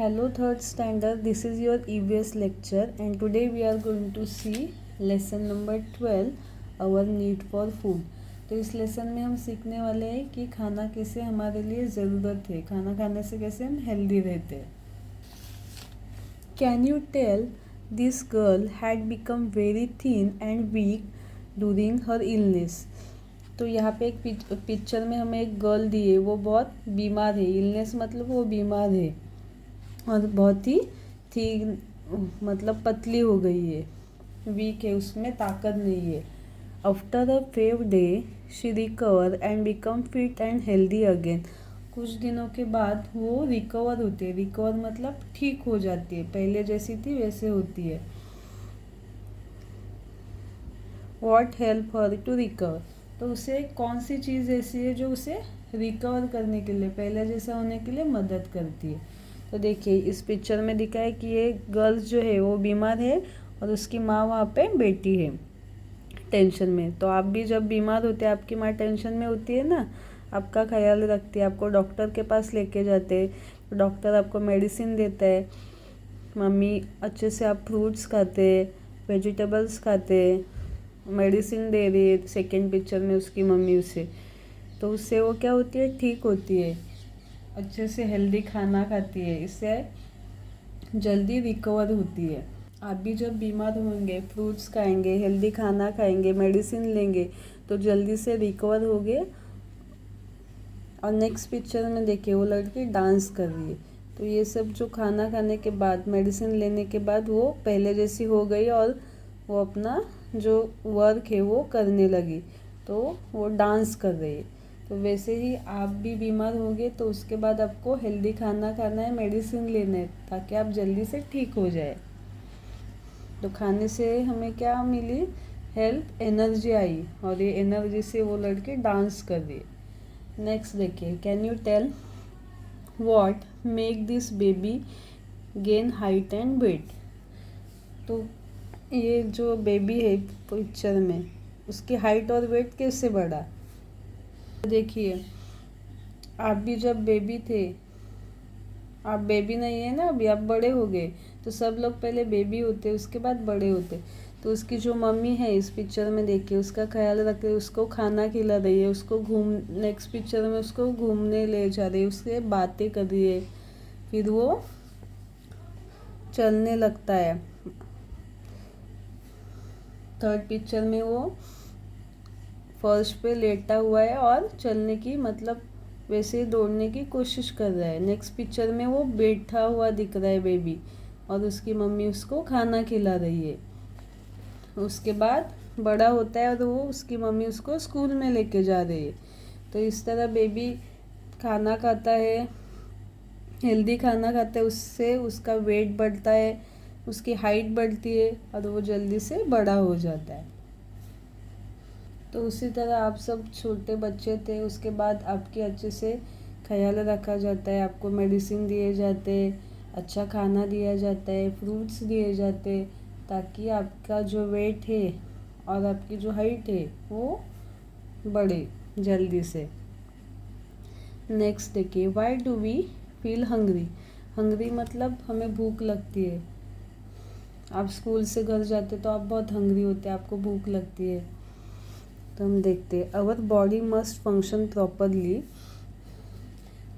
Hello third standard, this is your EVS lecture and today we are going to see lesson number 12, our need for food। तो इस lesson में हम सीखने वाले हैं कि खाना कैसे हमारे लिए ज़रूरत है, खाना खाने से कैसे हम हेल्दी रहते हैं। Can you tell this girl had become very thin and weak during her illness. तो यहाँ पे एक पिक्चर में हमें एक गर्ल दी है, वो बहुत बीमार है। इलनेस मतलब वो बीमार है और बहुत ही थी, मतलब पतली हो गई है, वीक है, उसमें ताकत नहीं है। After a 5 days she recover and become fit and healthy again. कुछ दिनों के बाद वो रिकवर होती है। रिकवर मतलब ठीक हो जाती है, पहले जैसी थी वैसे होती है। What help her to recover, तो उसे कौन सी चीज़ ऐसी है जो उसे रिकवर करने के लिए, पहले जैसा होने के लिए मदद करती है। तो देखिए इस पिक्चर में दिखा है कि ये गर्ल्स जो है वो बीमार है और उसकी माँ वहाँ पे बैठी है टेंशन में। तो आप भी जब बीमार होते हैं, आपकी माँ टेंशन में होती है ना, आपका ख्याल रखती है, आपको डॉक्टर के पास लेके जाते हैं, तो डॉक्टर आपको मेडिसिन देता है। मम्मी अच्छे से आप फ्रूट्स खाते, वेजिटेबल्स खाते, मेडिसिन दे रही है सेकेंड पिक्चर में उसकी मम्मी उसे, तो उससे वो क्या होती है, ठीक होती है, अच्छे से हेल्दी खाना खाती है, इससे जल्दी रिकवर होती है। आप भी जब बीमार होंगे, फ्रूट्स खाएंगे, हेल्दी खाना खाएंगे, मेडिसिन लेंगे, तो जल्दी से रिकवर होगे। और नेक्स्ट पिक्चर में देखिए वो लड़की डांस कर रही है। तो ये सब जो खाना खाने के बाद, मेडिसिन लेने के बाद वो पहले जैसी हो गई और वो अपना जो वर्क है वो करने लगी, तो वो डांस कर रही है। तो वैसे ही आप भी बीमार होंगे तो उसके बाद आपको हेल्दी खाना खाना है, मेडिसिन लेना है, ताकि आप जल्दी से ठीक हो जाए। तो खाने से हमें क्या मिली, हेल्थ, एनर्जी आई, और ये एनर्जी से वो लड़की डांस कर रही है। नेक्स्ट देखिए, can you tell what make this baby gain height and weight. तो ये जो बेबी है पिक्चर में, उसकी हाइट और वेट कैसे बढ़ा। देखिए आप भी जब बेबी थे, आप बेबी नहीं है ना अभी, आप बड़े हो गए। तो सब लोग पहले बेबी होते, उसके बाद बड़े होते। तो उसकी जो मम्मी है इस पिक्चर में देखिए, उसका ख्याल रख रही है, उसको खाना खिला रही है, उसको नेक्स्ट पिक्चर में उसको घूमने ले जा रही है, उससे बातें कर रही है, फिर वो चलने लगता है। थर्ड पिक्चर में वो फर्श पे लेटा हुआ है और चलने की, मतलब वैसे ही दौड़ने की कोशिश कर रहा है। नेक्स्ट पिक्चर में वो बैठा हुआ दिख रहा है बेबी, और उसकी मम्मी उसको खाना खिला रही है। उसके बाद बड़ा होता है और वो उसकी मम्मी उसको स्कूल में लेके जा रही है। तो इस तरह बेबी खाना खाता है, हेल्दी खाना खाता है, उससे उसका वेट बढ़ता है, उसकी हाइट बढ़ती है और वो जल्दी से बड़ा हो जाता है। तो उसी तरह आप सब छोटे बच्चे थे, उसके बाद आपके अच्छे से ख्याल रखा जाता है, आपको मेडिसिन दिए जाते, अच्छा खाना दिया जाता है, फ्रूट्स दिए जाते, ताकि आपका जो वेट है और आपकी जो हाइट है वो बढ़े जल्दी से। नेक्स्ट देखिए, why do we feel hungry. Hungry मतलब हमें भूख लगती है। आप स्कूल से घर जाते तो आप बहुत हंग्री होते हैं, आपको भूख लगती है। तो हम देखते हैं, our body must function properly,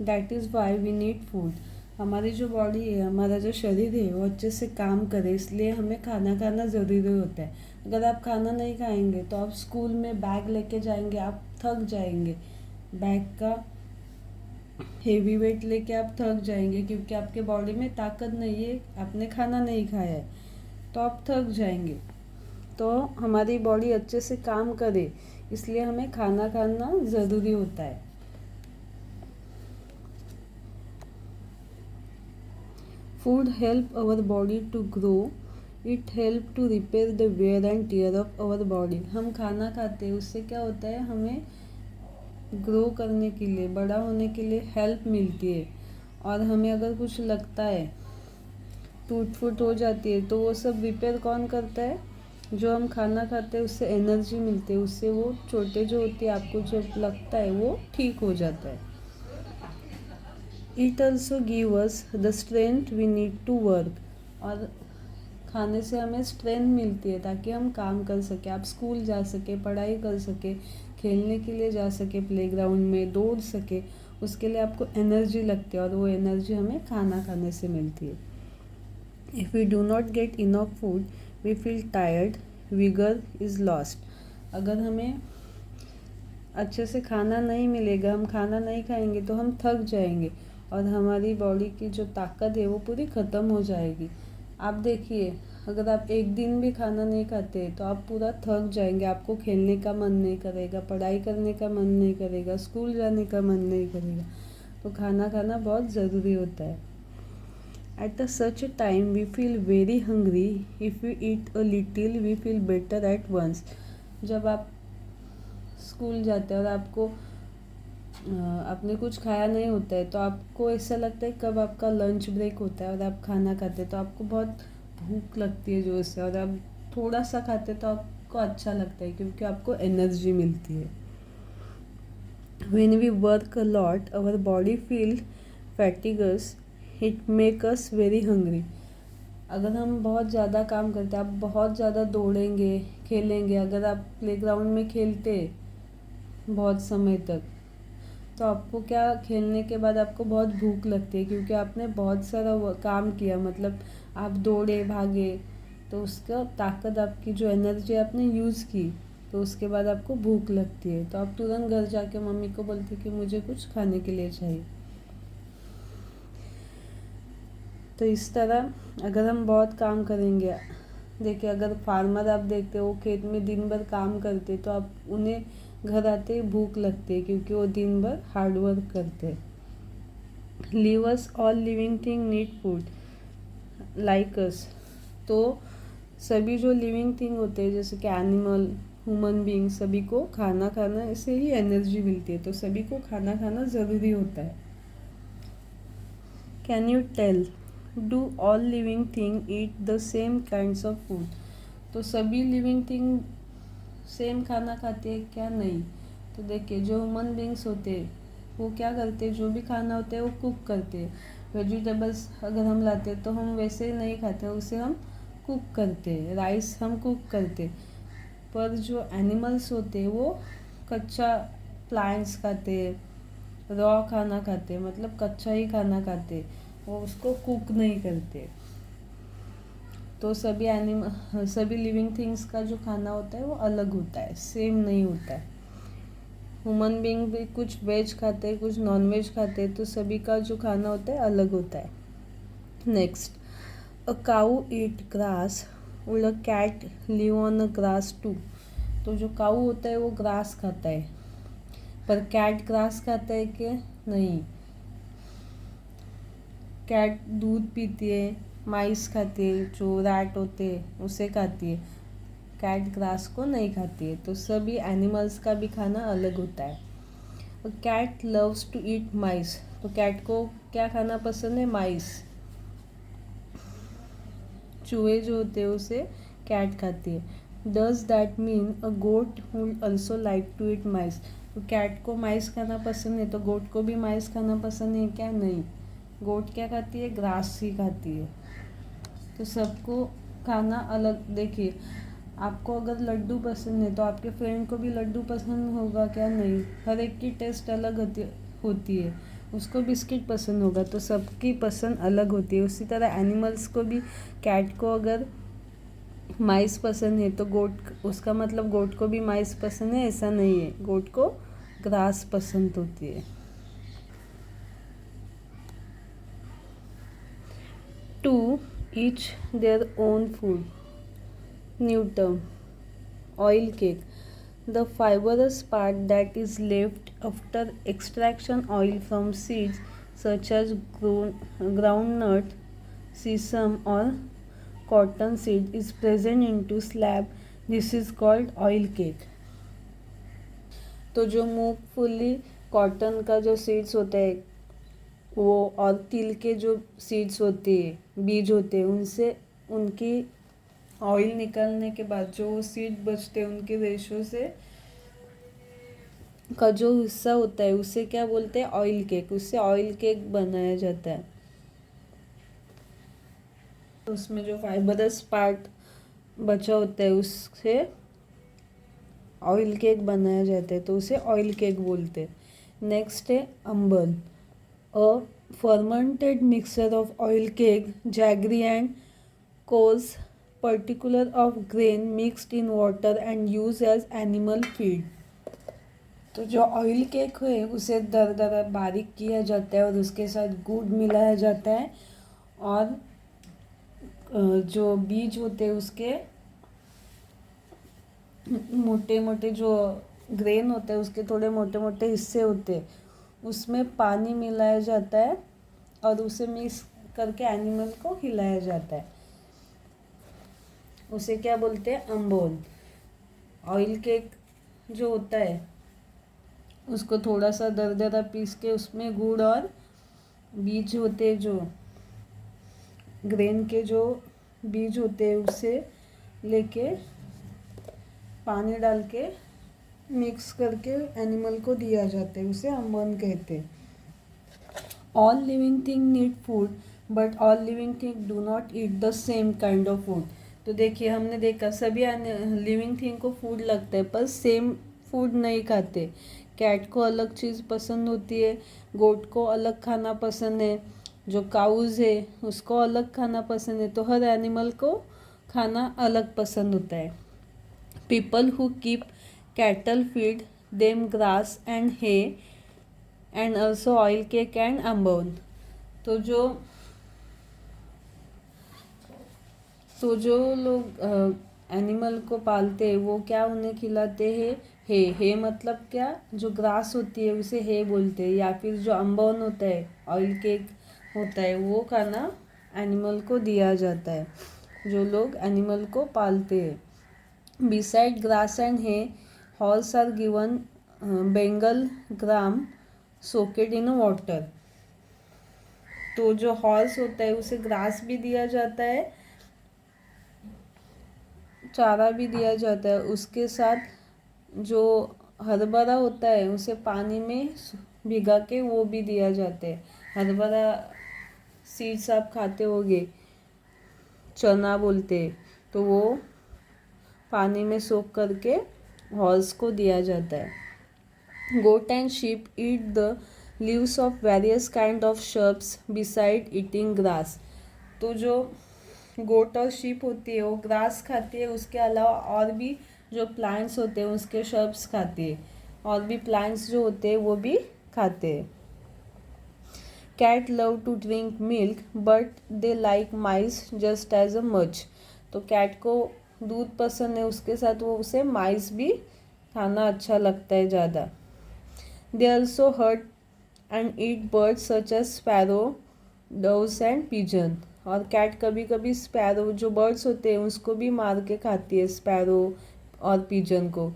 that is why we need food. हमारी जो बॉडी है, हमारा जो शरीर है, वो अच्छे से काम करे, इसलिए हमें खाना खाना ज़रूरी होता है। अगर आप खाना नहीं खाएंगे तो आप स्कूल में बैग लेके जाएंगे, आप थक जाएंगे, बैग का हेवी वेट लेके आप थक जाएंगे, क्योंकि आपके बॉडी में ताकत नहीं है, आपने खाना नहीं खाया है, तो आप थक जाएंगे। तो हमारी बॉडी अच्छे से काम करे, इसलिए हमें खाना खाना ज़रूरी होता है। Food help our body to grow, it help to repair the wear and tear of our body. हम खाना खाते हैं, उससे क्या होता है, हमें ग्रो करने के लिए, बड़ा होने के लिए हेल्प मिलती है। और हमें अगर कुछ लगता है, टूट फूट हो जाती है, तो वो सब रिपेयर कौन करता है, जो हम खाना खाते हैं उससे एनर्जी मिलती है, उससे वो चोटें जो होती है, आपको जो लगता है वो ठीक हो जाता है। It also give us the strength we need to work. और खाने से हमें स्ट्रेंथ मिलती है ताकि हम काम कर सकें, आप स्कूल जा सके, पढ़ाई कर सके, खेलने के लिए जा सके, प्लेग्राउंड में दौड़ सके, उसके लिए आपको एनर्जी लगती है और वो एनर्जी हमें खाना खाने से मिलती है। If we do not get enough food we feel tired, vigour is lost. अगर हमें अच्छे से खाना नहीं मिलेगा, हम खाना नहीं खाएंगे तो हम थक जाएंगे और हमारी बॉडी की जो ताकत है वो पूरी ख़त्म हो जाएगी। आप देखिए, अगर आप एक दिन भी खाना नहीं खाते तो आप पूरा थक जाएंगे, आपको खेलने का मन नहीं करेगा, पढ़ाई करने का मन नहीं करेगा, स्कूल जाने का मन नहीं करेगा। तो खाना खाना बहुत ज़रूरी होता है। At such a time we feel very hungry. If we eat a little we feel better at once. जब आप स्कूल जाते हैं और आपको आपने कुछ खाया नहीं होता है तो आपको ऐसा लगता है कब आपका लंच ब्रेक होता है और आप खाना खाते हैं तो आपको बहुत भूख लगती है जोर से, और आप थोड़ा सा खाते हैं तो आपको अच्छा लगता है क्योंकि आपको एनर्जी मिलती है। When we work a lot our body feel fatigues, it make us very hungry. अगर हम बहुत ज़्यादा काम करते हैं, आप बहुत ज़्यादा दौड़ेंगे, खेलेंगे, अगर आप प्लेग्राउंड में खेलते बहुत समय तक तो आपको क्या, खेलने के बाद आपको बहुत भूख लगती है क्योंकि आपने बहुत सारा काम किया, मतलब आप दौड़े भागे, तो उसका ताकत, आपकी जो एनर्जी आपने यूज़ की, तो उसके बाद आपको भूख लगती है तो आप तुरंत घर जाके मम्मी को बोलते कि मुझे कुछ खाने के लिए चाहिए। तो इस तरह अगर हम बहुत काम करेंगे, देखिए अगर फार्मर आप देखते हो खेत में दिन भर काम करते तो आप उन्हें घर आते ही भूख लगती है क्योंकि वो दिन भर हार्ड वर्क करते हैं। Levers all living thing need food like us. तो सभी जो लिविंग थिंग होते हैं जैसे कि एनिमल, ह्यूमन बीइंग, सभी को खाना खाना से ही एनर्जी मिलती है, तो सभी को खाना खाना ज़रूरी होता है। Can you tell do all living thing eat the same kinds of food. तो सभी लिविंग थिंग सेम खाना खाते हैं क्या? नहीं। तो देखिए जो ह्यूमन बींग्स होते हैं वो क्या करते हैं, जो भी खाना होता है वो कुक करते हैं। वेजिटेबल्स अगर हम लाते हैं तो हम वैसे नहीं खाते, उसे हम कुक करते हैं। राइस हम कुक करते, पर जो एनिमल्स होते हैं वो कच्चा प्लांट्स खाते हैं, रॉ खाना खाते हैं, मतलब कच्चा ही खाना खाते हैं, वो उसको कुक नहीं करते। तो सभी लिविंग थिंग्स का जो खाना होता है वो अलग होता है, सेम नहीं होता है। ह्यूमन बीइंग भी कुछ वेज खाते हैं, कुछ नॉन वेज खाते हैं, तो सभी का जो खाना होता है अलग होता है। Next, a cow eat grass, would a cat live on a grass too. तो जो काऊ होता है वो ग्रास खाता है, पर कैट ग्रास खाता है क्या? नहीं। कैट दूध पीती है, माइस खाती है, जो रैट होते हैं उसे खाती है, कैट ग्रास को नहीं खाती है। तो सभी एनिमल्स का भी खाना अलग होता है। Cat loves to eat mice. तो कैट को क्या खाना पसंद है? माइस, चूहे जो होते हैं उसे कैट खाती है। Does that mean a goat would also like to eat mice. तो कैट को माइस खाना पसंद है तो गोट को भी माइस खाना पसंद है क्या? नहीं। गोट क्या खाती है? ग्रास ही खाती है। तो सबको खाना अलग। देखिए आपको अगर लड्डू पसंद है तो आपके फ्रेंड को भी लड्डू पसंद होगा क्या? नहीं। हर एक की टेस्ट अलग होती है। उसको बिस्किट पसंद होगा, तो सबकी पसंद अलग होती है। उसी तरह एनिमल्स को भी, कैट को अगर माइस पसंद है तो उसका मतलब गोट को भी माइस पसंद है ऐसा नहीं है, गोट को ग्रास पसंद होती है। To each their own food. New term, oil cake. The fibrous part that is left after extraction oil from seeds such as groundnut, sesame or cotton seed is present into slab. This is called oil cake. तो जो मूंगफली, cotton का जो seeds होता है वो, और तिल के जो सीड्स होते हैं, बीज होते हैं, उनसे उनकी ऑयल निकलने के बाद जो सीड बचते हैं उनके रेशो से का जो हिस्सा होता है उसे क्या बोलते हैं, ऑयल केक। उससे ऑयल केक बनाया जाता है। तो उसमें जो फाइबरस पार्ट बचा होता है उससे ऑयल केक बनाया जाता है, तो उसे ऑयल केक बोलते हैं। नेक्स्ट है अंबन, a fermented mixture of oil cake, jaggery and coarse particular of grain mixed in water and use as animal feed. तो जो ऑयल केक है उसे दरदरा बारीक किया जाता है और उसके साथ गुड़ मिलाया जाता है, और जो बीज होते हैं उसके मोटे मोटे, जो ग्रेन होते हैं उसके थोड़े मोटे मोटे हिस्से होते हैं, उसमें पानी मिलाया जाता है और उसे मिक्स करके एनिमल को खिलाया जाता है। उसे क्या बोलते हैं, अम्बोन। ऑयल केक जो होता है उसको थोड़ा सा दरदरा पीस के उसमें गुड़ और बीज होते हैं, जो ग्रेन के जो बीज होते हैं उसे लेके पानी डाल के मिक्स करके एनिमल को दिया जाता है, उसे अम्बन कहते हैं। All living thing need food but all living thing do not eat the same kind of food. तो देखिए, हमने देखा सभी लिविंग थिंग को फूड लगता है पर सेम फूड नहीं खाते। कैट को अलग चीज़ पसंद होती है, गोट को अलग खाना पसंद है, जो काउज है उसको अलग खाना पसंद है। तो हर एनिमल को खाना अलग पसंद होता है। People who keep cattle feed them grass and hay and also oil cake and अम्बोन। तो जो लोग एनिमल को पालते हैं वो क्या उन्हें खिलाते हैं, हे मतलब क्या, जो ग्रास होती है उसे हे बोलते हैं, या फिर जो अम्बोन होता है, ऑयल केक होता है, वो खाना एनिमल को दिया जाता है जो लोग एनिमल को पालते हैं। Beside grass and hay, horse are given Bengal gram soaked in water. तो जो हॉर्स होता है उसे ग्रास भी दिया जाता है, चारा भी दिया जाता है, उसके साथ जो हरभरा होता है उसे पानी में भिगा के वो भी दिया जाता है। हरभरा सीड्स आप खाते होगे, चना बोलते, तो वो पानी में सोख करके हॉर्स को दिया जाता है। Goat and sheep eat the leaves of various kind of shrubs besides eating grass. तो जो गोट और शीप होती है वो ग्रास खाती है, उसके अलावा और भी जो प्लांट्स होते हैं उसके शर्ब्स खाती है, और भी प्लांट्स जो होते हैं वो भी खाते हैं। Cat love to drink milk but they like mice just as a much. तो कैट को दूध पसंद है, उसके साथ वो उसे माइस भी खाना अच्छा लगता है ज़्यादा। They also hunt and eat birds such as sparrow, doves and pigeon. और कैट कभी कभी स्पैरो, जो बर्ड्स होते हैं उसको भी मार के खाती है, स्पैरो और पिजन को।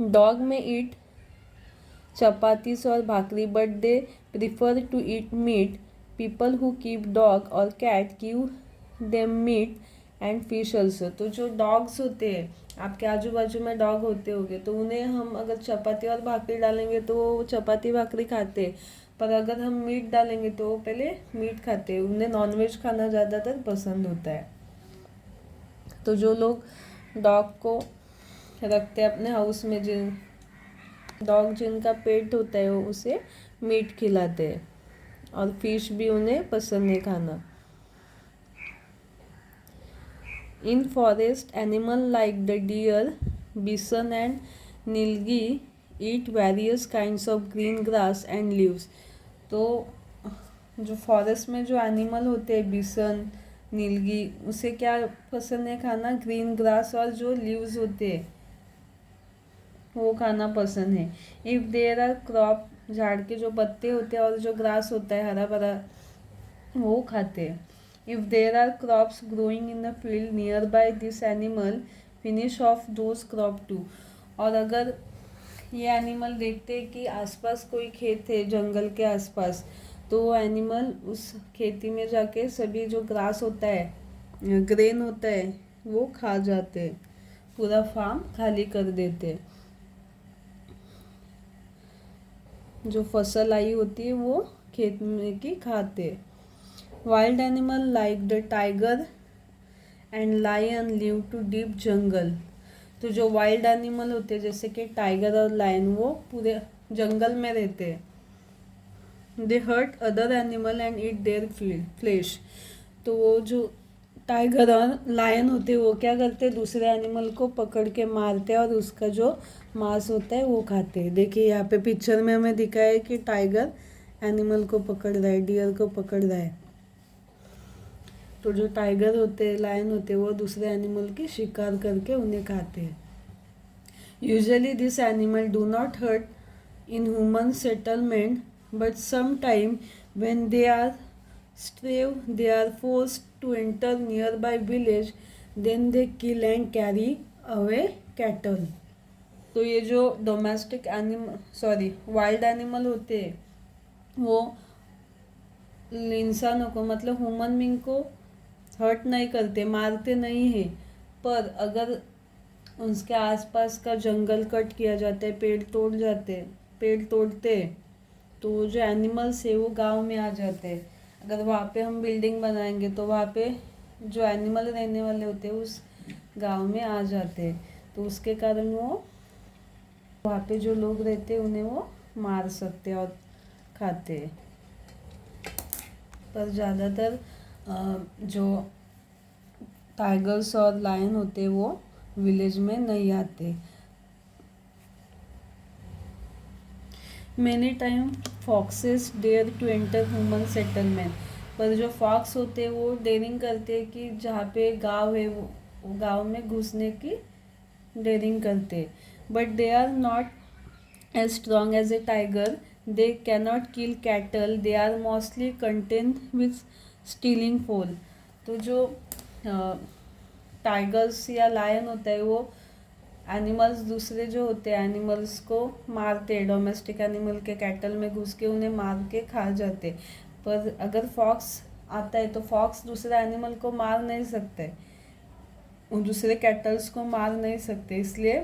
डॉग में ईट चपातीस और bhakri but they prefer to eat meat. People who keep dog और cat give them meat and fish also. तो जो डॉग्स होते हैं, आपके आजू बाजू में डॉग होते होंगे, तो उन्हें हम अगर चपाती और भाकरी डालेंगे तो वो चपाती भाकरी खाते हैं, पर अगर हम मीट डालेंगे तो वो पहले मीट खाते हैं। उन्हें नॉनवेज खाना ज़्यादातर पसंद होता है। तो जो लोग डॉग को रखते हैं अपने हाउस में, डॉग जिनका पेट होता है वो उसे मीट खिलाते हैं, और फिश भी उन्हें पसंद है खाना। In forest animal like the deer, bison and nilgai eat various kinds of green grass and leaves. तो जो फॉरेस्ट में जो एनिमल होते हैं, बिसन, नीलगी, उसे क्या पसंद है खाना, ग्रीन ग्रास और जो लीव्स होते हैं वो खाना पसंद है। इफ़ देयर आर क्रॉप, झाड़ के जो पत्ते होते हैं और जो ग्रास होता है हरा भरा, वो खाते हैं। If there are crops growing in the field nearby this animal finish off those crop too. और अगर ये एनिमल देखते हैं कि आसपास कोई खेत है जंगल के आसपास, तो वो एनिमल उस खेती में जाके सभी जो ग्रास होता है, ग्रेन होता है, वो खा जाते हैं, पूरा फार्म खाली कर देते हैं। जो फसल आई होती है वो खेत में की खाते। Wild animal like the tiger and lion live to deep jungle. तो जो वाइल्ड एनिमल होते हैं जैसे कि टाइगर और लायन वो पूरे जंगल में रहते हैं। They hunt other animal and eat their flesh. तो वो जो टाइगर और लायन होते हैं वो क्या करते हैं, दूसरे एनिमल को पकड़ के मारते हैं और उसका जो मांस होता है वो खाते हैं। देखिए यहाँ पे पिक्चर में हमें दिखा है कि टाइगर एनिमल को पकड़ रहा है, डियर को पकड़ रहा है। तो जो टाइगर होते हैं, लायन होते हैं, वो दूसरे एनिमल की शिकार करके उन्हें खाते हैं। Usually this animal do not hurt in human settlement, but sometime when they are starve they are forced to enter nearby village, then they kill and carry away cattle. तो ये जो domestic animal wild animal होते हैं वो इंसानों को मतलब human being को हर्ट नहीं करते, मारते नहीं हैं, पर अगर उसके आसपास का जंगल कट किया जाता है, पेड़ तोड़ते तो जो एनिमल्स है वो गांव में आ जाते हैं। अगर वहाँ पे हम बिल्डिंग बनाएंगे तो वहाँ पे जो एनिमल रहने वाले होते हैं उस गांव में आ जाते हैं, तो उसके कारण वो वहाँ पे जो लोग रहते हैं उन्हें वो मार सकते हैं और खाते हैं। पर ज़्यादातर जो टाइगर्स और लायन होते हैं वो विलेज में नहीं आते। Many time foxes dare to enter human settlement. पर जो फॉक्स होते हैं वो डेयरिंग करते हैं कि जहाँ पे गांव है वो गांव में घुसने की डेयरिंग करते। But they are not as strong as a tiger, they cannot kill cattle, they are mostly content with stealing fowl. तो जो टाइगर्स या लायन होता है वो एनिमल्स दूसरे जो होते हैं एनिमल्स को मारते हैं, डोमेस्टिक एनिमल के कैटल में घुस के उन्हें मार के खा जाते। पर अगर फॉक्स आता है तो फॉक्स दूसरे एनिमल को मार नहीं सकते, दूसरे कैटल्स को मार नहीं सकते, इसलिए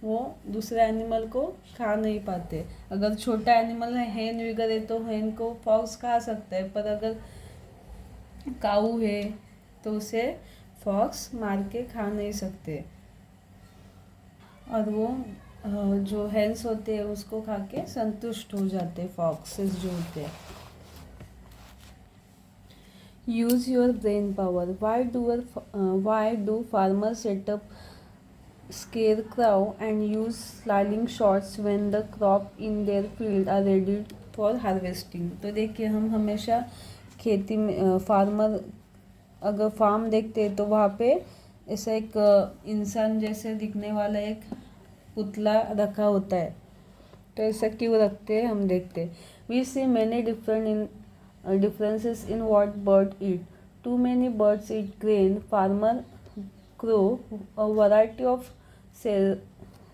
वो दूसरे एनिमल को खा नहीं पाते। अगर छोटा एनिमल है, हेन वगैरह है, तो हेन को फॉक्स खा सकता है, पर अगर काऊ है तो उसे फॉक्स मार के खा नहीं सकते। और वो जो हेन्स होते हैं उसको खा के संतुष्ट हो जाते फॉक्सेस जो होते हैं। Use your brain power. Why do farmer setup scarecrow and use sliling shots when the crop in their field are ready for harvesting। तो देखिए हम हमेशा खेती में फार्मर अगर फार्म देखते हैं तो वहाँ पे ऐसा एक इंसान जैसे दिखने वाला एक पुतला रखा होता है। तो ऐसा क्यों रखते हैं हम देखते हैं। We see many differences in what bird eat. Too many birds eat grain. Farmer grow a variety of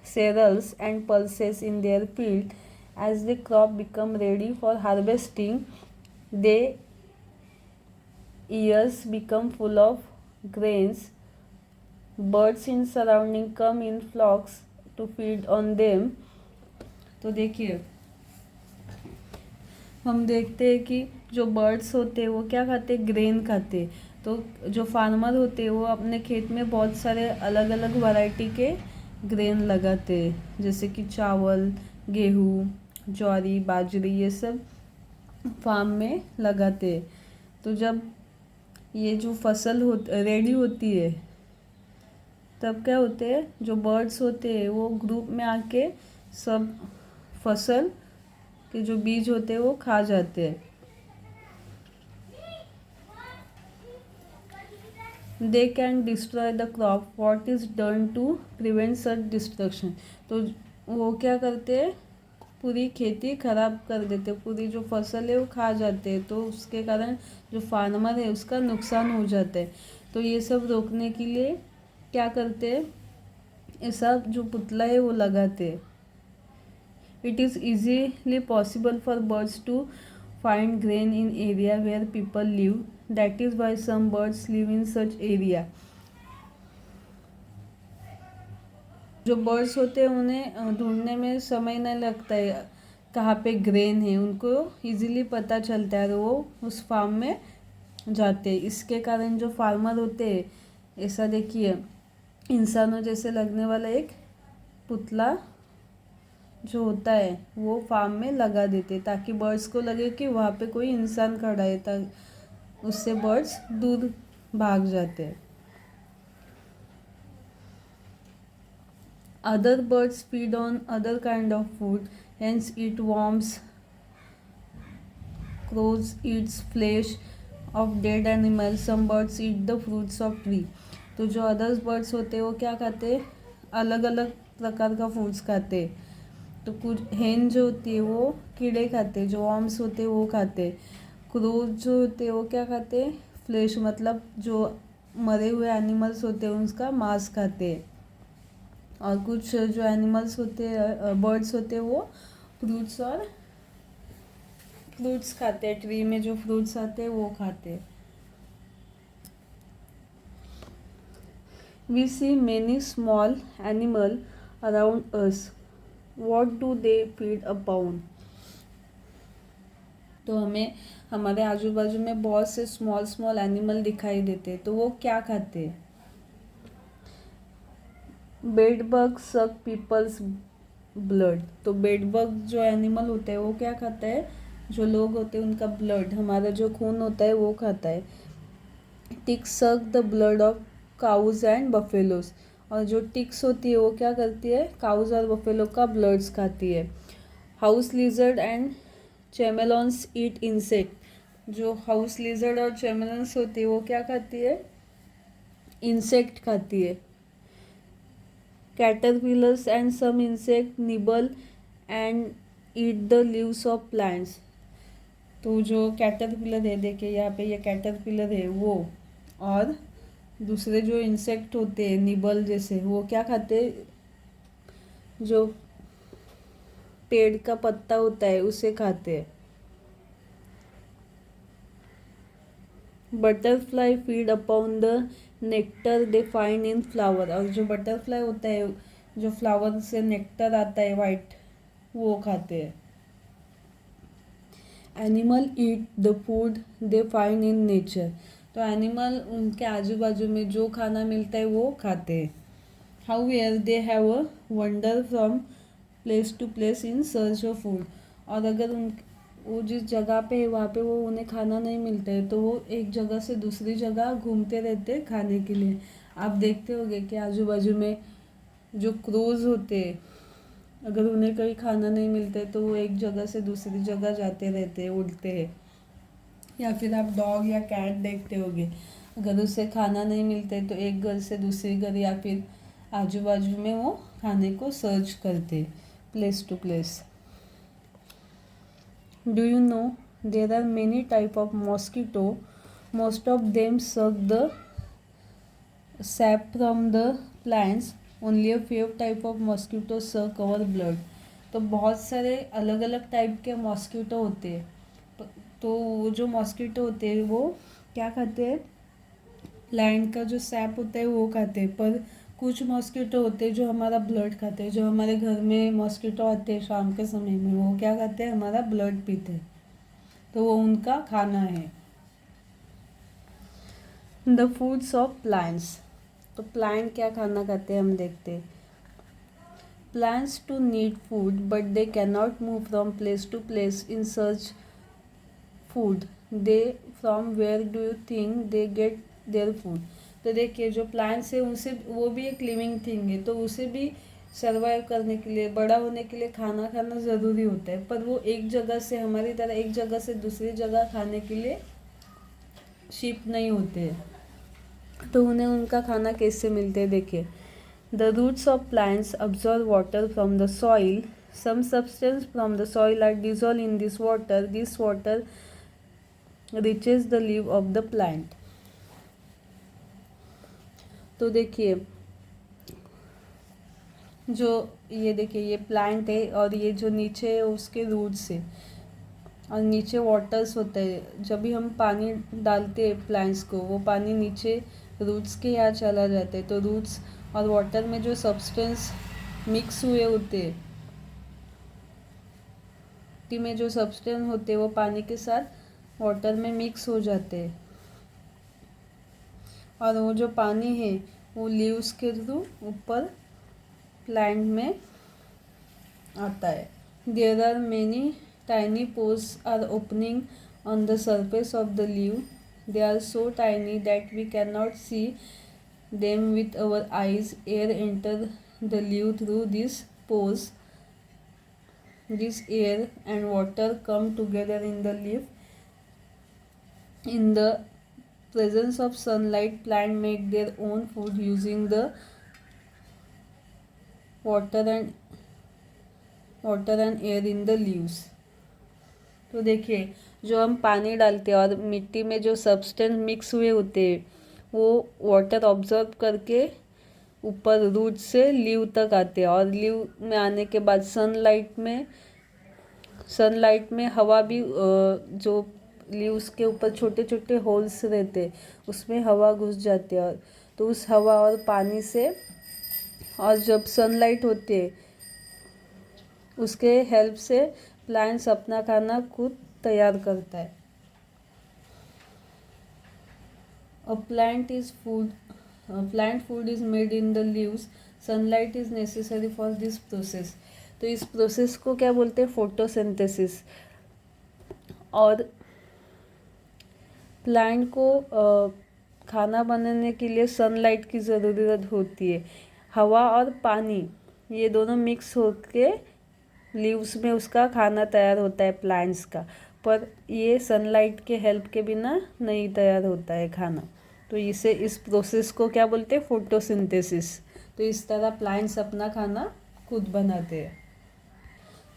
cereals and pulses in their field. As the crop become ready for harvesting, their ears become full of grains. Birds in surrounding come in flocks to feed on them. तो देखिए हम देखते हैं कि जो birds होते हैं वो क्या खाते हैं, ग्रेन खाते। तो जो फार्मर होते हैं वो अपने खेत में बहुत सारे अलग अलग वैरायटी के ग्रेन लगाते हैं, जैसे कि चावल, गेहूँ, ज्वारी, बाजरी, ये सब फार्म में लगाते हैं। तो जब ये जो फसल रेडी होती है तब क्या होते हैं, जो बर्ड्स होते हैं वो ग्रुप में आके सब फसल के जो बीज होते हैं वो खा जाते हैं। They can destroy the crop. What is done to prevent such destruction. तो वो क्या करते हैं, पूरी खेती खराब कर देते, पूरी जो फसल है वो खा जाते हैं, तो उसके कारण जो फार्मर है उसका नुकसान हो जाता है। तो ये सब रोकने के लिए क्या करते हैं, ऐसा जो पुतला है वो लगाते हैं। It is easily possible for birds to find grain in area where people live. That is why some birds live in such area. जो बर्ड्स होते हैं उन्हें ढूंढने में समय नहीं लगता है, कहाँ पे ग्रेन है उनको इजीली पता चलता है और वो उस फार्म में जाते हैं। इसके कारण जो फार्मर होते हैं, ऐसा देखिए इंसानों जैसे लगने वाला एक पुतला जो होता है वो फार्म में लगा देते ताकि बर्ड्स को लगे कि वहाँ पे कोई इंसान खड़ा है, उससे बर्ड्स दूर भाग जाते हैं। Other birds feed on other kind of food, hence eat worms, crows eats flesh of dead animals, some birds eat the fruits of tree। तो जो अदर्स बर्ड्स होते हैं वो क्या खाते हैं, अलग अलग प्रकार का फूड्स खाते हैं। तो कुछ हेन जो होती है वो कीड़े खाते हैं, जो वर्म्स होते हैं वो खाते हैं। क्रो जो होते हैं वो क्या खाते हैं, फ्लेश मतलब जो मरे हुए एनिमल्स होते हैं उसका मांस खाते हैं। और कुछ जो एनिमल्स होते हैं, बर्ड्स होते हैं, वो फ्रूट्स खाते हैं, ट्री में जो फ्रूट्स आते हैं वो खाते हैं। We see many small animal around us. What do they feed upon? तो हमें हमारे आजू बाजू में बहुत से स्मॉल एनिमल दिखाई देते हैं, तो वो क्या खाते हैं। बेड बग सक पीपल्स ब्लड। तो बेड बग जो एनिमल होते हैं वो क्या खाता है, जो लोग होते हैं उनका ब्लड, हमारा जो खून होता है वो खाता है। Ticks suck the blood of cows and buffaloes. और जो टिक्स होती है वो क्या करती है, काउज और बफेलो का ब्लड्स खाती है। House lizard and chameleons eat insect. जो हाउस लिजर्ड और चेमेलॉन्स होती है वो क्या खाती है, इंसेक्ट खाती है। Caterpillars and some insect nibble and eat the leaves of plants. तो जो कैटरपिलर है, देखिए यहाँ पे ये कैटरपिलर है वो, और दूसरे जो इंसेक्ट होते हैं निबल जैसे, वो क्या खाते हैं, जो पेड़ का पत्ता होता है उसे खाते हैं। Butterfly feed upon the nectar they find in flower. और जो बटरफ्लाई होता है, जो फ्लावर से नेक्टर आता है वाइट, वो खाते हैं। Animal eat the food they find in nature. तो एनिमल उनके आजू बाजू में जो खाना मिलता है वो खाते हैं। However they have a wander from place to place in search of food. और अगर वो जिस जगह पे है वहाँ पे वो उन्हें खाना नहीं मिलता है, तो वो एक जगह से दूसरी जगह घूमते रहते हैं खाने के लिए। आप देखते होंगे कि आजू बाजू में जो क्रोज होते हैं, अगर उन्हें कहीं खाना नहीं मिलता है तो वो एक जगह से दूसरी जगह जाते रहते हैं, उड़ते हैं। या फिर आप डॉग या कैट देखते होंगे, अगर उसे खाना नहीं मिलता है तो एक घर से दूसरी घर या फिर आजू बाजू में वो खाने को सर्च करते, place to place. Do you know there are many type of mosquito? Most of them suck the sap from the plants. Only a few type of mosquito suck our blood. तो बहुत सारे अलग अलग type के mosquito होते हैं। तो वो जो मॉस्किटो होते हैं वो क्या खाते हैं, प्लांट का जो सैप होता है वो खाते हैं। पर कुछ मॉस्किटो होते हैं जो हमारा ब्लड खाते हैं। जो हमारे घर में मॉस्किटो आते हैं शाम के समय में, वो क्या खाते हैं, हमारा ब्लड पीते हैं, तो वो उनका खाना है। The foods of plants. तो प्लांट क्या खाना खाते हैं हम देखते हैं। Plants too need food but they can not move from place to place in search food. They from where do you think they get their food. तो देखिए जो प्लांट्स है उनसे, वो भी एक लिविंग थिंग है, तो उसे भी सर्वाइव करने के लिए, बड़ा होने के लिए खाना खाना ज़रूरी होता है। पर वो एक जगह से, हमारी तरह एक जगह से दूसरी जगह खाने के लिए शिफ्ट नहीं होते हैं। तो उन्हें उनका खाना कैसे मिलते हैं, देखिए। The roots of plants absorb water from the soil. Some substance from the soil are dissolve in this water. This water reaches the leave of the plant. तो देखिए जो ये देखिए ये प्लांट है और ये जो नीचे है उसके रूट्स है और नीचे वाटर्स होते हैं। जब भी हम पानी डालते हैं प्लांट्स को, वो पानी नीचे रूट्स के यहाँ चला जाता है। तो रूट्स और वाटर में जो सब्सटेंस मिक्स हुए होते हैं मिट्टी में जो सब्सटेंस होते हैं वो पानी के साथ वाटर में मिक्स हो जाते हैं, और वो जो पानी है वो लीव्स के थ्रू ऊपर प्लांट में आता है। There are many tiny pores or opening on the surface of the leave. They are so tiny that we cannot see them with our eyes. Air enter the leaf through these pores. This air and water come together in the leaf. In the presence of sunlight, plants make their own food using the water and air in the leaves. तो देखिए, जो हम पानी डालते हैं और मिट्टी में जो सब्सटेंस मिक्स हुए होते हैं वो वाटर ऑब्जर्व करके ऊपर रूट से लीव तक आते हैं, और लीव में आने के बाद सनलाइट में हवा भी, जो लीव्स के ऊपर छोटे छोटे होल्स रहते उसमें हवा घुस जाती है, तो उस हवा और पानी से, और जब सनलाइट होती है उसके हेल्प से प्लांट्स अपना खाना खुद तैयार करता है। Plant food is made in the leaves. Sunlight is necessary for this process. तो इस प्रोसेस को क्या बोलते हैं? फोटोसिंथेसिस। और प्लांट को खाना बनाने के लिए सनलाइट की ज़रूरत होती है। हवा और पानी ये दोनों मिक्स होके लीव्स में उसका खाना तैयार होता है प्लांट्स का, पर ये सनलाइट के हेल्प के बिना नहीं तैयार होता है खाना। तो इस प्रोसेस को क्या बोलते हैं? फोटोसिंथेसिस। तो इस तरह प्लांट्स अपना खाना खुद बनाते हैं।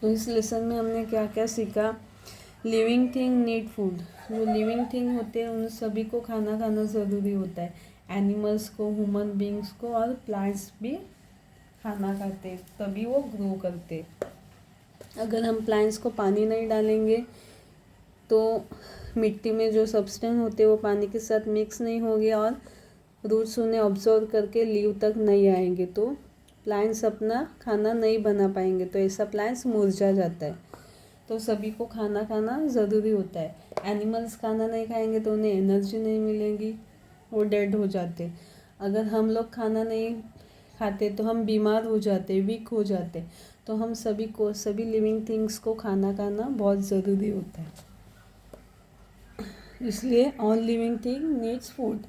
तो इस लेसन में हमने क्या क्या सीखा? Living thing need food. जो लिविंग थिंग होते हैं उन सभी को खाना ज़रूरी होता है। एनिमल्स को, ह्यूमन बींग्स को, और प्लांट्स भी खाना खाते तभी वो ग्रो करते। अगर हम प्लांट्स को पानी नहीं डालेंगे तो मिट्टी में जो सब्सटेंस होते हैं वो पानी के साथ मिक्स नहीं होंगे और रूट्स उन्हें ऑब्जर्व करके लीव तक नहीं आएंगे, तो प्लांट्स अपना खाना नहीं बना पाएंगे, तो ऐसा प्लांट्स मुरझा जाता है। तो सभी को खाना ज़रूरी होता है। एनिमल्स खाना नहीं खाएंगे तो उन्हें एनर्जी नहीं मिलेगी, वो डेड हो जाते। अगर हम लोग खाना नहीं खाते तो हम बीमार हो जाते, वीक हो जाते। तो हम सभी लिविंग थिंग्स को खाना बहुत ज़रूरी होता है। इसलिए all living thing needs food.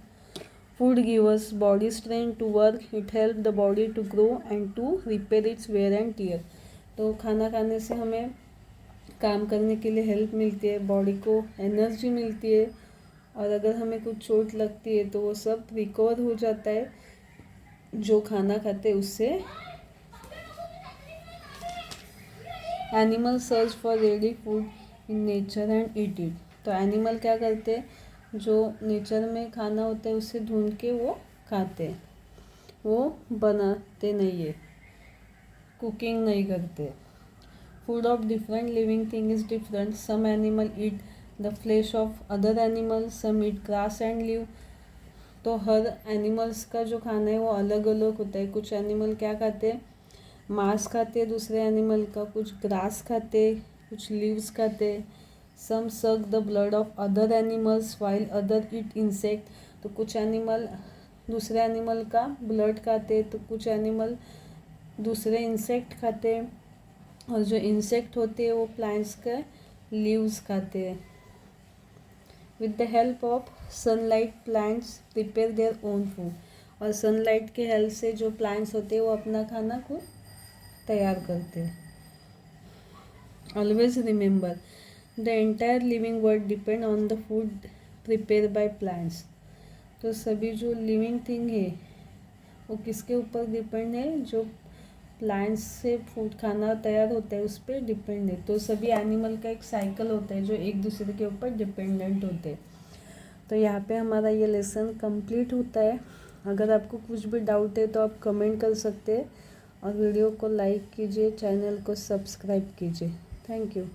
Food give us body strength to work, it help the body to grow and to repair its wear and tear. तो खाना खाने से हमें काम करने के लिए हेल्प मिलती है, बॉडी को एनर्जी मिलती है, और अगर हमें कुछ चोट लगती है तो वो सब रिकवर हो जाता है जो खाना खाते हैं उससे। Animal search for ready food in nature and eat it. तो एनिमल क्या करते हैं? जो नेचर में खाना होता है उससे ढूंढ के वो खाते हैं, वो बनाते नहीं है, कुकिंग नहीं करते। Food of different living thing is different. Some animal eat the flesh of other animal, some eat grass and leave. तो हर एनिमल्स का जो खाना है वो अलग अलग होता है। कुछ एनिमल क्या खाते हैं? मांस खाते हैं दूसरे एनिमल का, कुछ ग्रास खाते, कुछ लीव्स खाते। सम suck the blood of other animals while other eat insect. तो कुछ एनिमल दूसरे एनिमल का ब्लड खाते, तो कुछ एनिमल दूसरे इंसेक्ट खाते, और जो इंसेक्ट होते हैं वो प्लांट्स के लीव्स खाते हैं। With the help of sunlight plants prepare their own food. और सनलाइट के हेल्प से जो प्लांट्स होते हैं वो अपना खाना खुद तैयार करते हैं। Always remember the entire living world depend on the food prepare by plants. तो सभी जो लिविंग थिंग है वो किसके ऊपर डिपेंड है? जो प्लांट्स से फूड खाना तैयार होता है उस पर डिपेंड है। तो सभी एनिमल का एक साइकिल होता है जो एक दूसरे के ऊपर डिपेंडेंट होते हैं। तो यहाँ पे हमारा ये लेसन कंप्लीट होता है। अगर आपको कुछ भी डाउट है तो आप कमेंट कर सकते हैं, और वीडियो को लाइक कीजिए, चैनल को सब्सक्राइब कीजिए। Thank you.